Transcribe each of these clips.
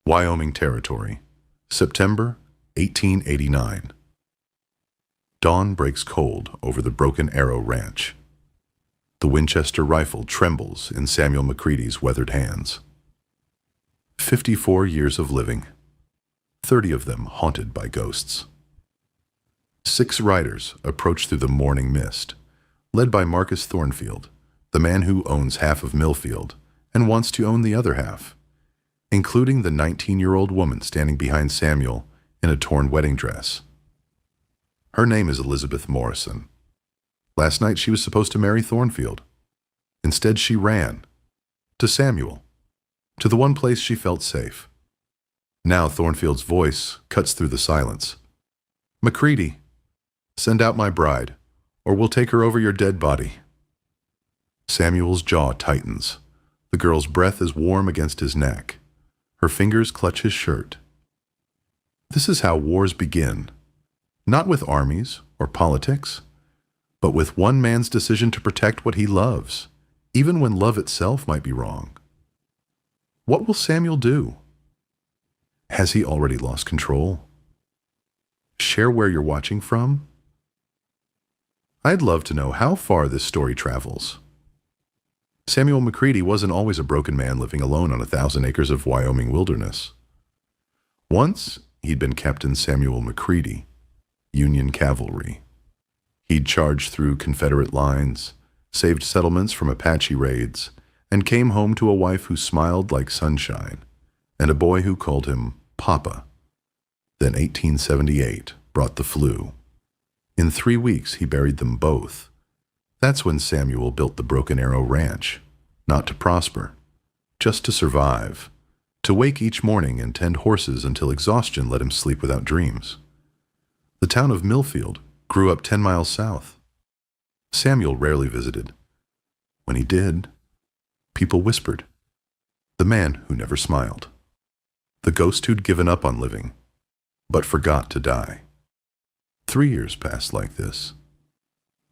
Wyoming Territory, September 1889. Dawn breaks cold over the Broken Arrow Ranch. The Winchester rifle trembles in Samuel McCready's weathered hands. 54 years of living, 30 of them haunted by ghosts. 6 riders approach through the morning mist, led by Marcus Thornfield, the man who owns half of Millfield and wants to own the other half, including the 19-year-old woman standing behind Samuel in a torn wedding dress. Her name is Elizabeth Morrison. Last night she was supposed to marry Thornfield. Instead she ran. To Samuel. To the one place she felt safe. Now Thornfield's voice cuts through the silence. "McCready, send out my bride, or we'll take her over your dead body." Samuel's jaw tightens. The girl's breath is warm against his neck. Her fingers clutch his shirt. This is how wars begin. Not with armies or politics, but with one man's decision to protect what he loves, even when love itself might be wrong. What will Samuel do? Has he already lost control? Share where you're watching from? I'd love to know how far this story travels. Samuel McCready wasn't always a broken man living alone on 1,000 acres of Wyoming wilderness. Once, he'd been Captain Samuel McCready, Union cavalry. He'd charged through Confederate lines, saved settlements from Apache raids, and came home to a wife who smiled like sunshine, and a boy who called him Papa. Then 1878 brought the flu. In 3 weeks, he buried them both. That's when Samuel built the Broken Arrow Ranch, not to prosper, just to survive, to wake each morning and tend horses until exhaustion let him sleep without dreams. The town of Millfield grew up 10 miles south. Samuel rarely visited. When he did, people whispered. The man who never smiled. The ghost who'd given up on living, but forgot to die. 3 years passed like this.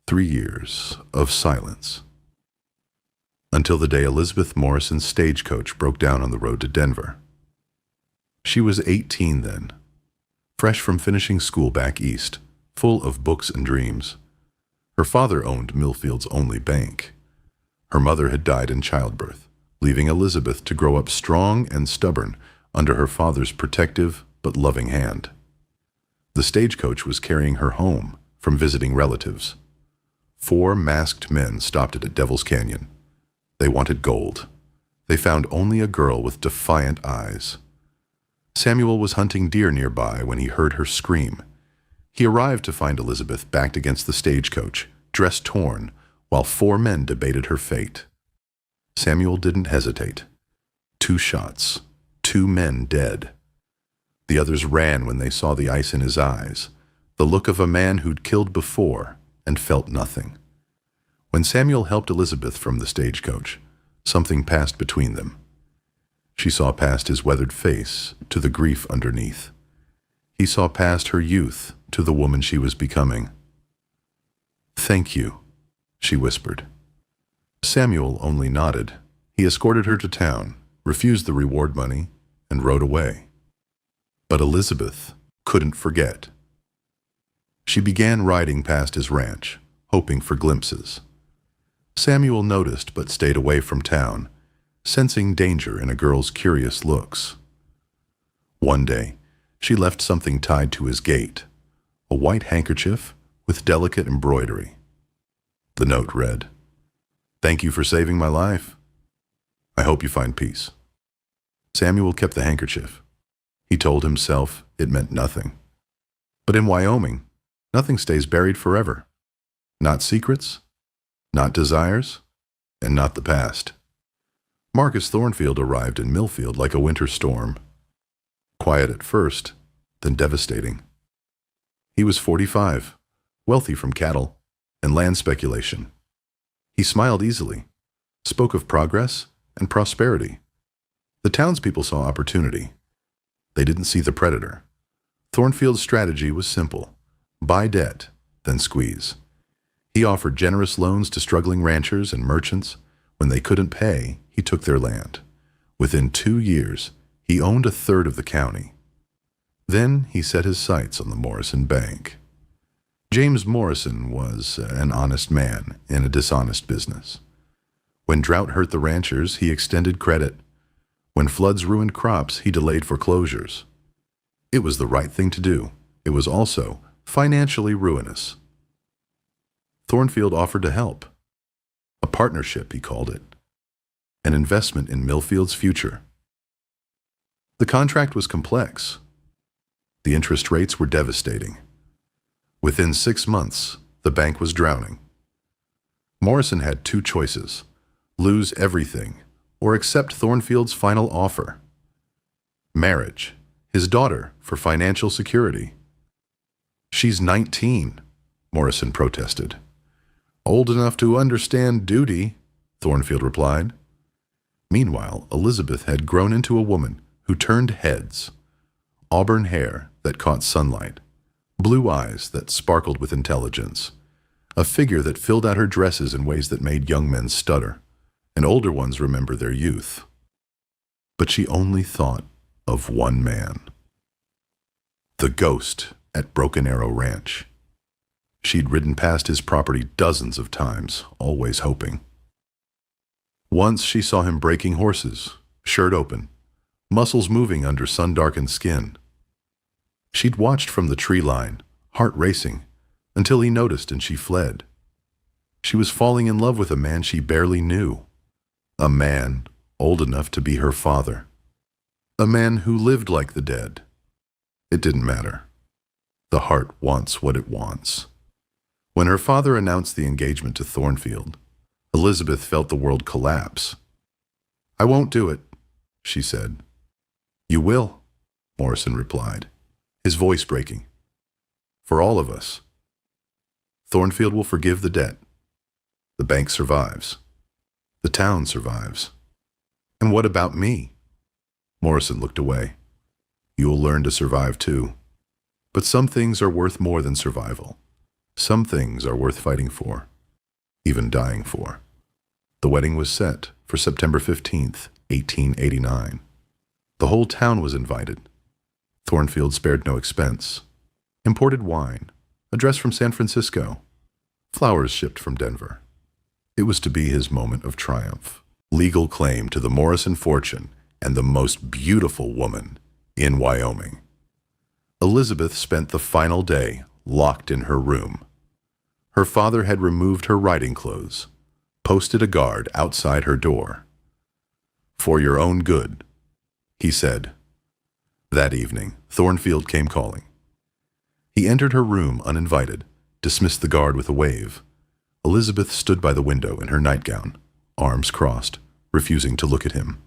3 years of silence. Until the day Elizabeth Morrison's stagecoach broke down on the road to Denver. She was 18 then, fresh from finishing school back east, full of books and dreams. Her father owned Millfield's only bank. Her mother had died in childbirth, leaving Elizabeth to grow up strong and stubborn under her father's protective but loving hand. The stagecoach was carrying her home from visiting relatives. 4 masked men stopped it at Devil's Canyon. They wanted gold. They found only a girl with defiant eyes. Samuel was hunting deer nearby when he heard her scream. He arrived to find Elizabeth backed against the stagecoach, dress torn, while 4 men debated her fate. Samuel didn't hesitate. 2 shots, 2 men dead. The others ran when they saw the ice in his eyes, the look of a man who'd killed before and felt nothing. When Samuel helped Elizabeth from the stagecoach, something passed between them. She saw past his weathered face to the grief underneath. He saw past her youth to the woman she was becoming. "Thank you," she whispered. Samuel only nodded. He escorted her to town, refused the reward money, and rode away. But Elizabeth couldn't forget. She began riding past his ranch, hoping for glimpses. Samuel noticed but stayed away from town, sensing danger in a girl's curious looks. One day, she left something tied to his gate, a white handkerchief with delicate embroidery. The note read, "Thank you for saving my life. I hope you find peace." Samuel kept the handkerchief. He told himself it meant nothing. But in Wyoming, nothing stays buried forever. Not secrets, not desires, and not the past. Marcus Thornfield arrived in Millfield like a winter storm. Quiet at first, then devastating. He was 45, wealthy from cattle and land speculation. He smiled easily, spoke of progress and prosperity. The townspeople saw opportunity. They didn't see the predator. Thornfield's strategy was simple. Buy debt, then squeeze. He offered generous loans to struggling ranchers and merchants. When they couldn't pay, he took their land. Within 2 years, He owned a third of the county. Then he set his sights on the Morrison Bank. James Morrison was an honest man in a dishonest business. When drought hurt the ranchers, he extended credit. When floods ruined crops, he delayed foreclosures. It was the right thing to do. It was also financially ruinous. Thornfield offered to help. A partnership, he called it. An investment in Millfield's future. The contract was complex. The interest rates were devastating. Within 6 months, the bank was drowning. Morrison had two choices: lose everything or accept Thornfield's final offer. Marriage, his daughter, for financial security. "She's 19, Morrison protested. "Old enough to understand duty," Thornfield replied. Meanwhile, Elizabeth had grown into a woman who turned heads. Auburn hair that caught sunlight, blue eyes that sparkled with intelligence, a figure that filled out her dresses in ways that made young men stutter, and older ones remember their youth. But she only thought of one man. The ghost at Broken Arrow Ranch. She'd ridden past his property dozens of times, always hoping. Once she saw him breaking horses, shirt open, muscles moving under sun-darkened skin. She'd watched from the tree line, heart racing, until he noticed and she fled. She was falling in love with a man she barely knew. A man old enough to be her father. A man who lived like the dead. It didn't matter. The heart wants what it wants. When her father announced the engagement to Thornfield, Elizabeth felt the world collapse. "I won't do it," she said. "You will," Morrison replied, his voice breaking. "For all of us. Thornfield will forgive the debt. The bank survives. The town survives. And what about me?" Morrison looked away. "You'll learn to survive too. But some things are worth more than survival. Some things are worth fighting for, even dying for." The wedding was set for September 15th, 1889. The whole town was invited. Thornfield spared no expense. Imported wine, a dress from San Francisco, flowers shipped from Denver. It was to be his moment of triumph. Legal claim to the Morrison fortune and the most beautiful woman in Wyoming. Elizabeth spent the final day locked in her room. Her father had removed her riding clothes, posted a guard outside her door. "For your own good," he said. That evening, Thornfield came calling. He entered her room uninvited, dismissed the guard with a wave. Elizabeth stood by the window in her nightgown, arms crossed, refusing to look at him.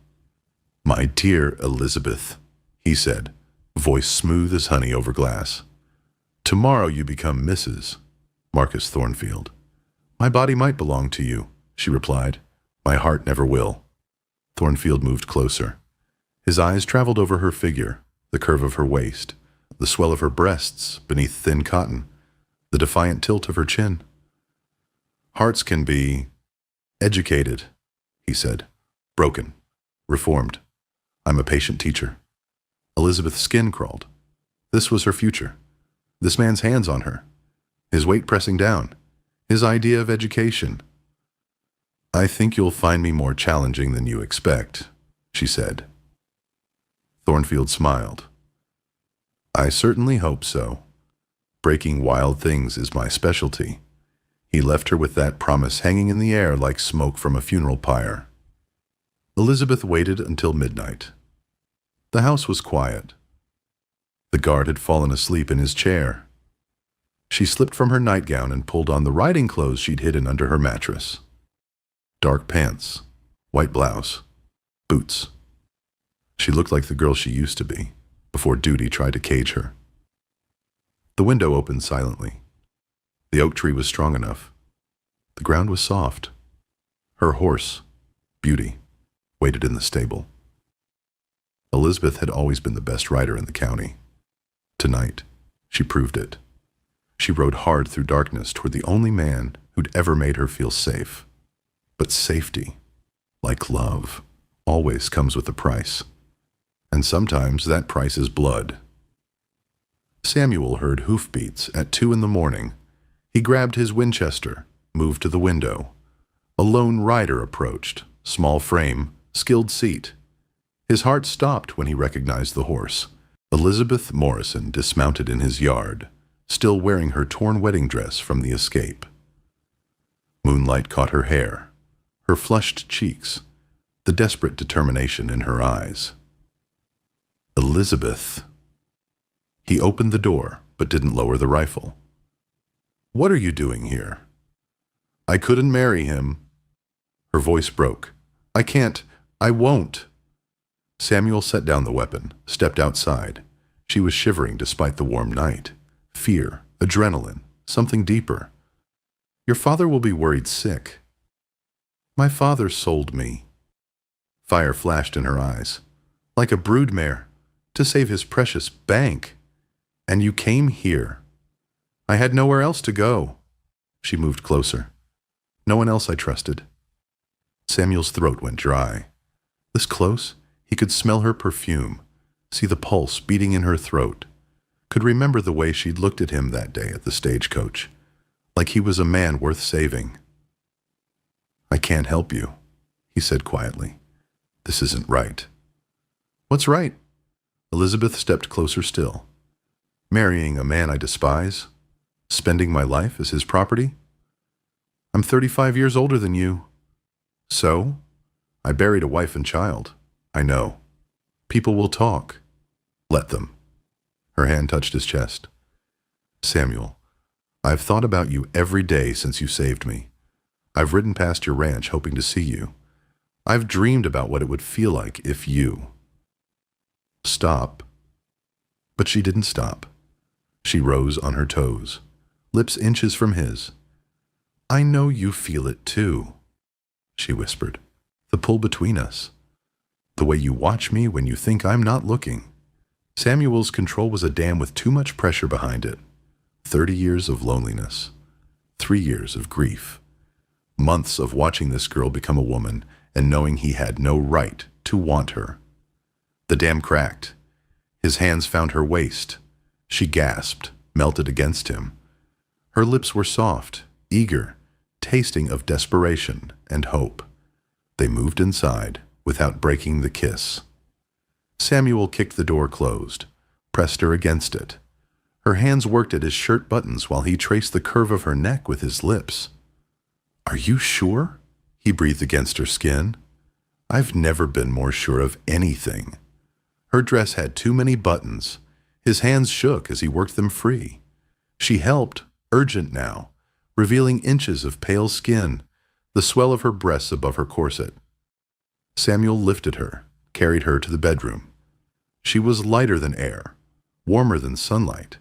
"My dear Elizabeth," he said, voice smooth as honey over glass. "Tomorrow you become Mrs. Marcus Thornfield." "My body might belong to you," she replied. "My heart never will." Thornfield moved closer. His eyes traveled over her figure, the curve of her waist, the swell of her breasts beneath thin cotton, the defiant tilt of her chin. "Hearts can be educated," he said. "Broken. Reformed. I'm a patient teacher." Elizabeth's skin crawled. This was her future. This man's hands on her. His weight pressing down. His idea of education. "I think you'll find me more challenging than you expect," she said. Thornfield smiled. "I certainly hope so. Breaking wild things is my specialty." He left her with that promise hanging in the air like smoke from a funeral pyre. Elizabeth waited until midnight. The house was quiet. The guard had fallen asleep in his chair. She slipped from her nightgown and pulled on the riding clothes she'd hidden under her mattress. Dark pants, white blouse, boots. She looked like the girl she used to be, before duty tried to cage her. The window opened silently. The oak tree was strong enough. The ground was soft. Her horse, Beauty, waited in the stable. Elizabeth had always been the best rider in the county. Tonight, she proved it. She rode hard through darkness toward the only man who'd ever made her feel safe. But safety, like love, always comes with a price. And sometimes that price is blood. Samuel heard hoofbeats at 2 in the morning. He grabbed his Winchester, moved to the window. A lone rider approached, small frame, skilled seat. His heart stopped when he recognized the horse. Elizabeth Morrison dismounted in his yard, still wearing her torn wedding dress from the escape. Moonlight caught her hair, her flushed cheeks, the desperate determination in her eyes. Elizabeth. He opened the door, but didn't lower the rifle. "What are you doing here?" "I couldn't marry him." Her voice broke. "I can't. I won't." Samuel set down the weapon, stepped outside. She was shivering despite the warm night. Fear, adrenaline, something deeper. "Your father will be worried sick." "My father sold me." Fire flashed in her eyes. "Like a broodmare, to save his precious bank. And you came here." "I had nowhere else to go." She moved closer. "No one else I trusted." Samuel's throat went dry. This close, he could smell her perfume, see the pulse beating in her throat, could remember the way she'd looked at him that day at the stagecoach, like he was a man worth saving. "I can't help you," he said quietly. "This isn't right." "What's right?" Elizabeth stepped closer still. "Marrying a man I despise? Spending my life as his property?" "I'm 35 years older than you." "So? I buried a wife and child. I know. People will talk. Let them." Her hand touched his chest. "Samuel, I've thought about you every day since you saved me. I've ridden past your ranch hoping to see you. I've dreamed about what it would feel like if you—" "Stop." But she didn't stop. She rose on her toes, lips inches from his. "I know you feel it too," she whispered. "The pull between us. The way you watch me when you think I'm not looking." Samuel's control was a dam with too much pressure behind it. 30 years of loneliness. 3 years of grief. Months of watching this girl become a woman and knowing he had no right to want her. The dam cracked. His hands found her waist. She gasped, melted against him. Her lips were soft, eager, tasting of desperation and hope. They moved inside without breaking the kiss. Samuel kicked the door closed, pressed her against it. Her hands worked at his shirt buttons while he traced the curve of her neck with his lips. "Are you sure?" he breathed against her skin. "I've never been more sure of anything." Her dress had too many buttons. His hands shook as he worked them free. She helped, urgent now, revealing inches of pale skin, the swell of her breasts above her corset. Samuel lifted her, carried her to the bedroom. She was lighter than air, warmer than sunlight.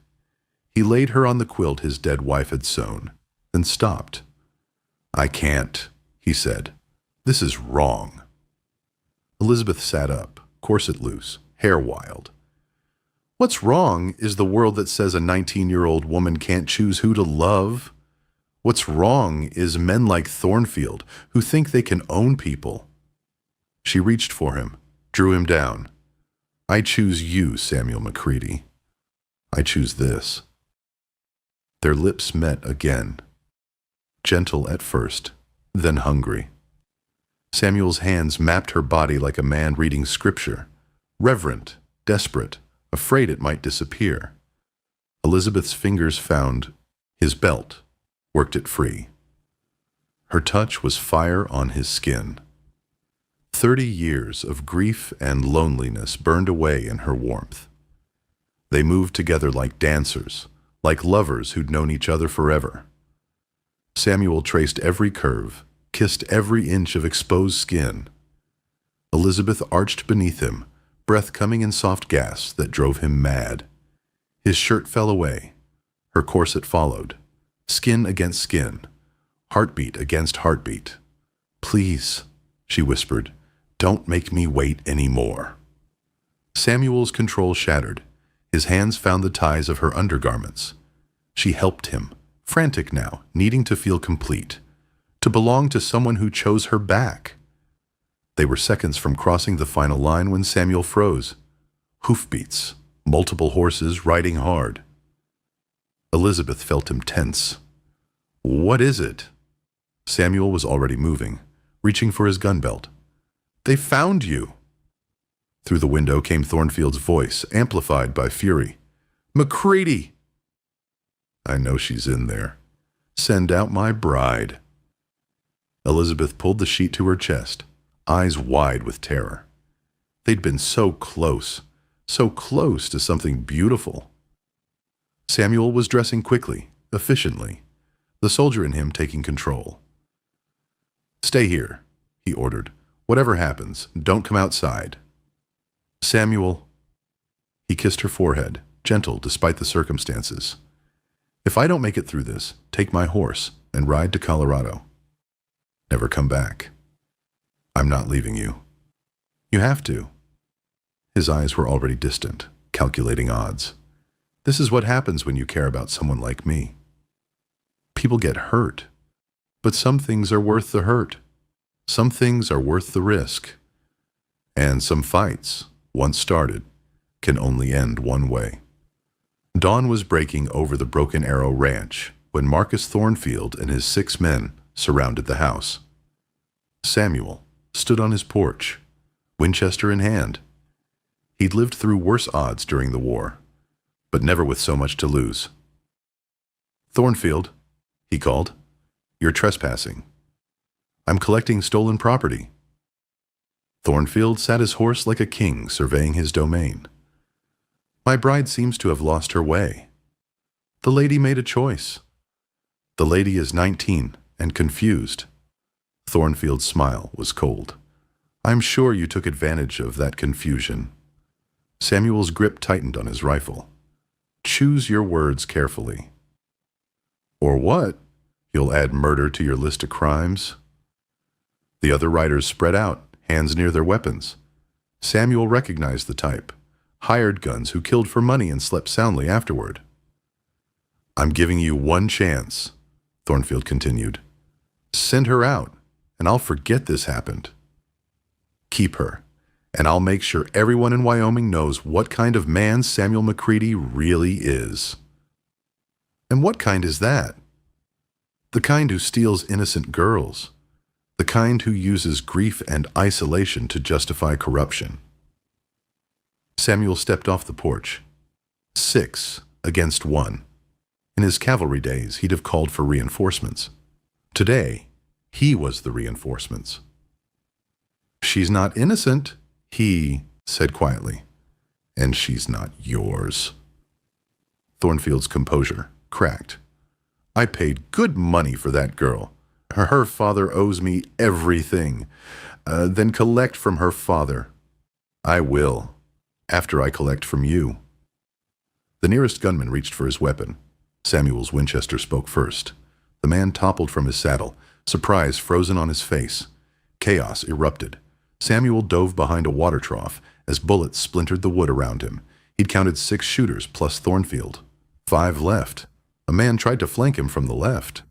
He laid her on the quilt his dead wife had sewn, then stopped. "I can't," he said. "This is wrong." Elizabeth sat up, corset loose, hair wild. "What's wrong is the world that says a 19-year-old woman can't choose who to love. What's wrong is men like Thornfield who think they can own people." She reached for him, drew him down. "I choose you, Samuel McCready. I choose this." Their lips met again. Gentle at first, then hungry. Samuel's hands mapped her body like a man reading scripture, reverent, desperate, afraid it might disappear. Elizabeth's fingers found his belt, worked it free. Her touch was fire on his skin. 30 years of grief and loneliness burned away in her warmth. They moved together like dancers, like lovers who'd known each other forever. Samuel traced every curve, kissed every inch of exposed skin. Elizabeth arched beneath him, breath coming in soft gasps that drove him mad. His shirt fell away. Her corset followed. Skin against skin. Heartbeat against heartbeat. "Please," she whispered, "don't make me wait any more." Samuel's control shattered. His hands found the ties of her undergarments. She helped him, frantic now, needing to feel complete, to belong to someone who chose her back. They were seconds from crossing the final line when Samuel froze. Hoofbeats, multiple horses riding hard. Elizabeth felt him tense. "What is it?" Samuel was already moving, reaching for his gun belt. "They found you!" Through the window came Thornfield's voice, amplified by fury. "McCready!" "I know she's in there. Send out my bride." Elizabeth pulled the sheet to her chest, eyes wide with terror. They'd been so close to something beautiful. Samuel was dressing quickly, efficiently, the soldier in him taking control. "Stay here," he ordered. "Whatever happens, don't come outside." "Samuel," he kissed her forehead, gentle despite the circumstances. "If I don't make it through this, take my horse and ride to Colorado. Never come back. I'm not leaving you. You have to." His eyes were already distant, calculating odds. "This is what happens when you care about someone like me. People get hurt, but some things are worth the hurt. Some things are worth the risk. And some fights, once started, can only end one way." Dawn was breaking over the Broken Arrow Ranch when Marcus Thornfield and his 6 men surrounded the house. Samuel stood on his porch, Winchester in hand. He'd lived through worse odds during the war, but never with so much to lose. "Thornfield," he called, "you're trespassing. I'm collecting stolen property." Thornfield sat his horse like a king surveying his domain. "My bride seems to have lost her way. The lady made a choice. The lady is 19 and confused." Thornfield's smile was cold. "I'm sure you took advantage of that confusion." Samuel's grip tightened on his rifle. "Choose your words carefully." "Or what? You'll add murder to your list of crimes?" The other riders spread out, hands near their weapons. Samuel recognized the type. Hired guns who killed for money and slept soundly afterward. "I'm giving you one chance," Thornfield continued. "Send her out, and I'll forget this happened. Keep her, and I'll make sure everyone in Wyoming knows what kind of man Samuel McCready really is." "And what kind is that?" "The kind who steals innocent girls. The kind who uses grief and isolation to justify corruption." Samuel stepped off the porch. 6 against 1. In his cavalry days, he'd have called for reinforcements. Today, he was the reinforcements. "She's not innocent," he said quietly. "And she's not yours." Thornfield's composure cracked. "I paid good money for that girl. Her father owes me everything. Then collect from her father." "I will, after I collect from you." The nearest gunman reached for his weapon. Samuel's Winchester spoke first. The man toppled from his saddle, surprise frozen on his face. Chaos erupted. Samuel dove behind a water trough as bullets splintered the wood around him. He'd counted 6 shooters plus Thornfield. 5 left. A man tried to flank him from the left.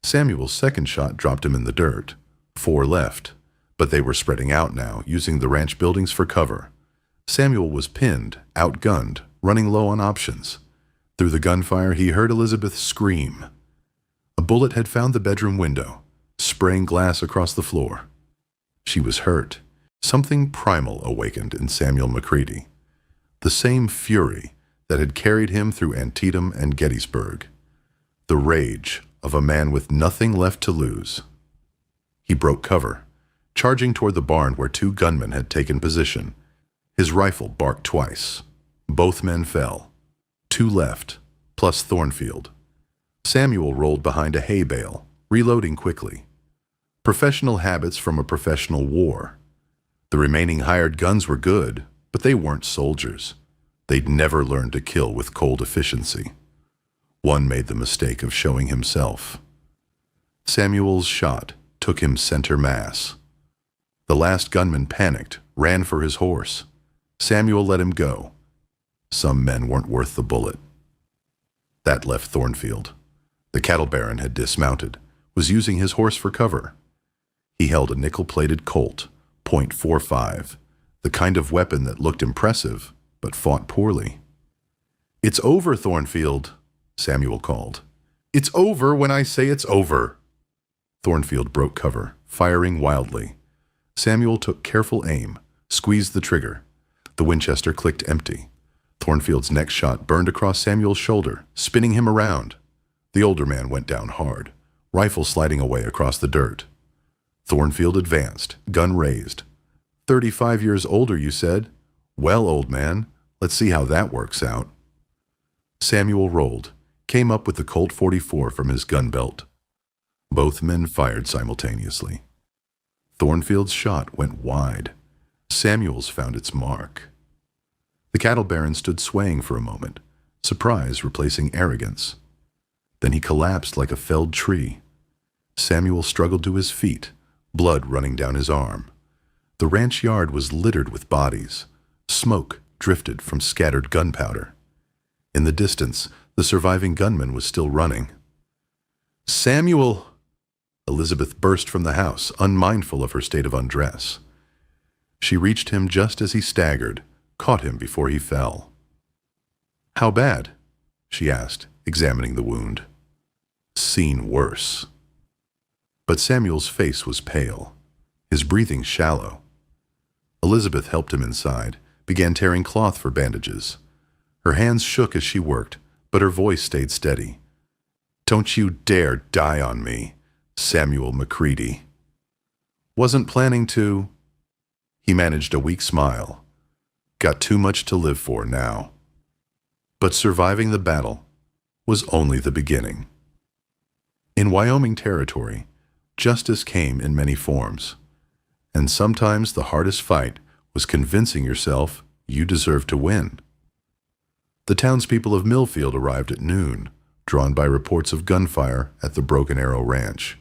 Samuel's second shot dropped him in the dirt. 4 left. But they were spreading out now, using the ranch buildings for cover. Samuel was pinned, outgunned, running low on options. Through the gunfire, he heard Elizabeth scream. A bullet had found the bedroom window, spraying glass across the floor. She was hurt. Something primal awakened in Samuel McCready. The same fury that had carried him through Antietam and Gettysburg. The rage of a man with nothing left to lose. He broke cover, charging toward the barn where 2 gunmen had taken position. His rifle barked twice. Both men fell. 2 left, plus Thornfield. Samuel rolled behind a hay bale, reloading quickly. Professional habits from a professional war. The remaining hired guns were good, but they weren't soldiers. They'd never learned to kill with cold efficiency. One made the mistake of showing himself. Samuel's shot took him center mass. The last gunman panicked, ran for his horse. Samuel let him go. Some men weren't worth the bullet. That left Thornfield. The cattle baron had dismounted, was using his horse for cover. He held a nickel-plated Colt, .45, the kind of weapon that looked impressive but fought poorly. "It's over, Thornfield," Samuel called. "It's over when I say it's over." Thornfield broke cover, firing wildly. Samuel took careful aim, squeezed the trigger. The Winchester clicked empty. Thornfield's next shot burned across Samuel's shoulder, spinning him around. The older man went down hard, rifle sliding away across the dirt. Thornfield advanced, gun raised. 35 years older, you said? Well, old man, let's see how that works out." Samuel rolled, came up with the Colt 44 from his gun belt. Both men fired simultaneously. Thornfield's shot went wide. Samuel's found its mark. The cattle baron stood swaying for a moment, surprise replacing arrogance. Then he collapsed like a felled tree. Samuel struggled to his feet, blood running down his arm. The ranch yard was littered with bodies. Smoke drifted from scattered gunpowder. In the distance, the surviving gunman was still running. "Samuel!" Elizabeth burst from the house, unmindful of her state of undress. She reached him just as he staggered, caught him before he fell. "How bad?" she asked, examining the wound. "Seen worse." But Samuel's face was pale, his breathing shallow. Elizabeth helped him inside, began tearing cloth for bandages. Her hands shook as she worked, but her voice stayed steady. "Don't you dare die on me, Samuel McCready." "Wasn't planning to." He managed a weak smile. "Got too much to live for now." But surviving the battle was only the beginning. In Wyoming Territory, justice came in many forms, and sometimes the hardest fight was convincing yourself you deserved to win. The townspeople of Millfield arrived at noon, drawn by reports of gunfire at the Broken Arrow Ranch.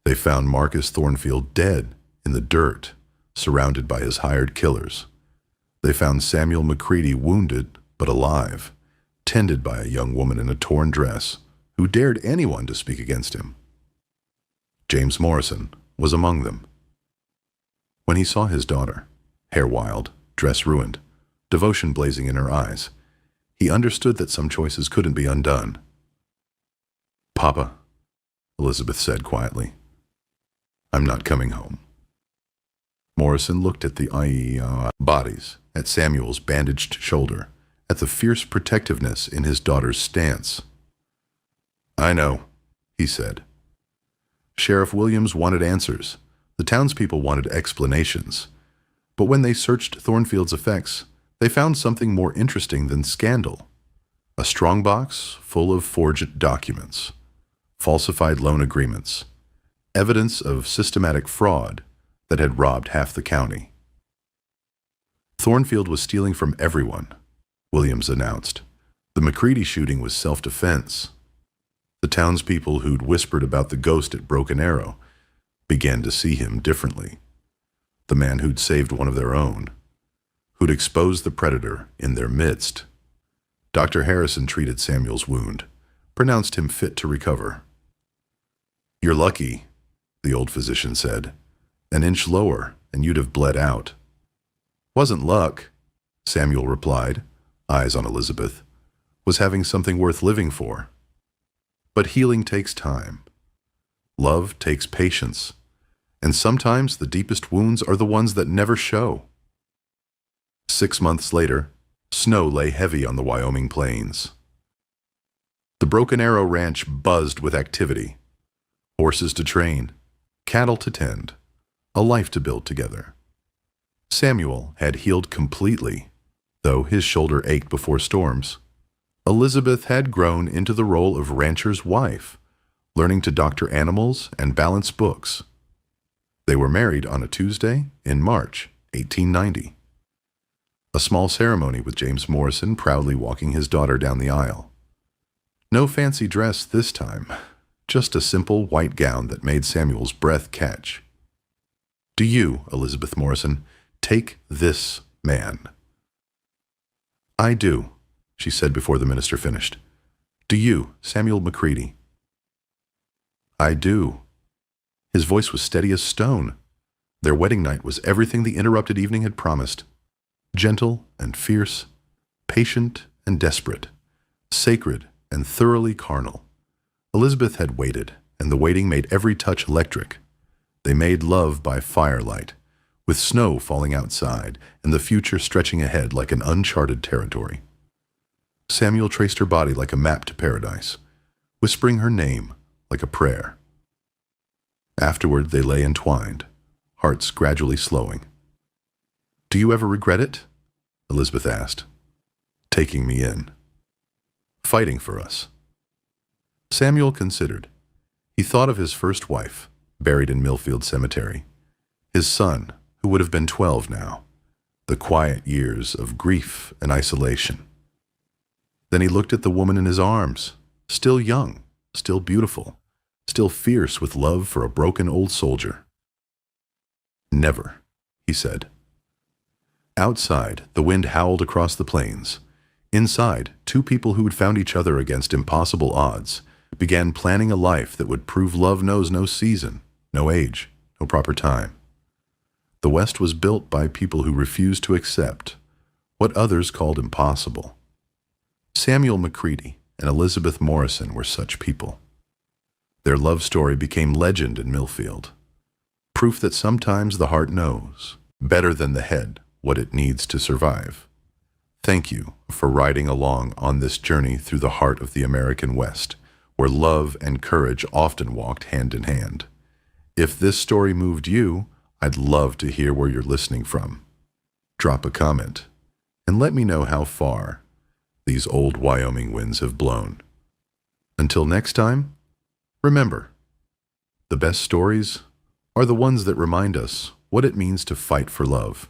They found Marcus Thornfield dead in the dirt, surrounded by his hired killers. They found Samuel McCready wounded but alive, tended by a young woman in a torn dress who dared anyone to speak against him. James Morrison was among them. When he saw his daughter, hair wild, dress ruined, devotion blazing in her eyes, he understood that some choices couldn't be undone. "Papa," Elizabeth said quietly, "I'm not coming home." Morrison looked at the bodies, at Samuel's bandaged shoulder, at the fierce protectiveness in his daughter's stance. "I know," he said. Sheriff Williams wanted answers. The townspeople wanted explanations. But when they searched Thornfield's effects, they found something more interesting than scandal. A strongbox full of forged documents, falsified loan agreements, evidence of systematic fraud that had robbed half the county. Thornfield was stealing from everyone, Williams announced. The McCready shooting was self-defense. The townspeople who'd whispered about the ghost at Broken Arrow began to see him differently. The man who'd saved one of their own, who'd exposed the predator in their midst. Dr. Harrison treated Samuel's wound, pronounced him fit to recover. "You're lucky," the old physician said. "An inch lower, and you'd have bled out." "Wasn't luck," Samuel replied, eyes on Elizabeth. "Was having something worth living for." But healing takes time. Love takes patience. And sometimes the deepest wounds are the ones that never show. 6 months later, snow lay heavy on the Wyoming plains. The Broken Arrow Ranch buzzed with activity. Horses to train, cattle to tend, a life to build together. Samuel had healed completely, though his shoulder ached before storms. Elizabeth had grown into the role of rancher's wife, learning to doctor animals and balance books. They were married on a Tuesday in March 1890. A small ceremony with James Morrison proudly walking his daughter down the aisle. No fancy dress this time, just a simple white gown that made Samuel's breath catch. "Do you, Elizabeth Morrison, take this man?" "I do," she said before the minister finished. "Do you, Samuel McCready?" "I do." His voice was steady as stone. Their wedding night was everything the interrupted evening had promised. Gentle and fierce, patient and desperate, sacred and thoroughly carnal. Elizabeth had waited, and the waiting made every touch electric. They made love by firelight, with snow falling outside and the future stretching ahead like an uncharted territory. Samuel traced her body like a map to paradise, whispering her name like a prayer. Afterward, they lay entwined, hearts gradually slowing. "Do you ever regret it?" Elizabeth asked. "Taking me in. Fighting for us." Samuel considered. He thought of his first wife, buried in Millfield Cemetery, his son, who would have been 12 now, the quiet years of grief and isolation. Then he looked at the woman in his arms, still young, still beautiful, still fierce with love for a broken old soldier. "Never," he said. Outside, the wind howled across the plains. Inside, two people who had found each other against impossible odds began planning a life that would prove love knows no season, no age, no proper time. The West was built by people who refused to accept what others called impossible. Samuel McCready and Elizabeth Morrison were such people. Their love story became legend in Millfield, proof that sometimes the heart knows, better than the head, what it needs to survive. Thank you for riding along on this journey through the heart of the American West, where love and courage often walked hand in hand. If this story moved you, I'd love to hear where you're listening from. Drop a comment and let me know how far these old Wyoming winds have blown. Until next time, remember, the best stories are the ones that remind us what it means to fight for love.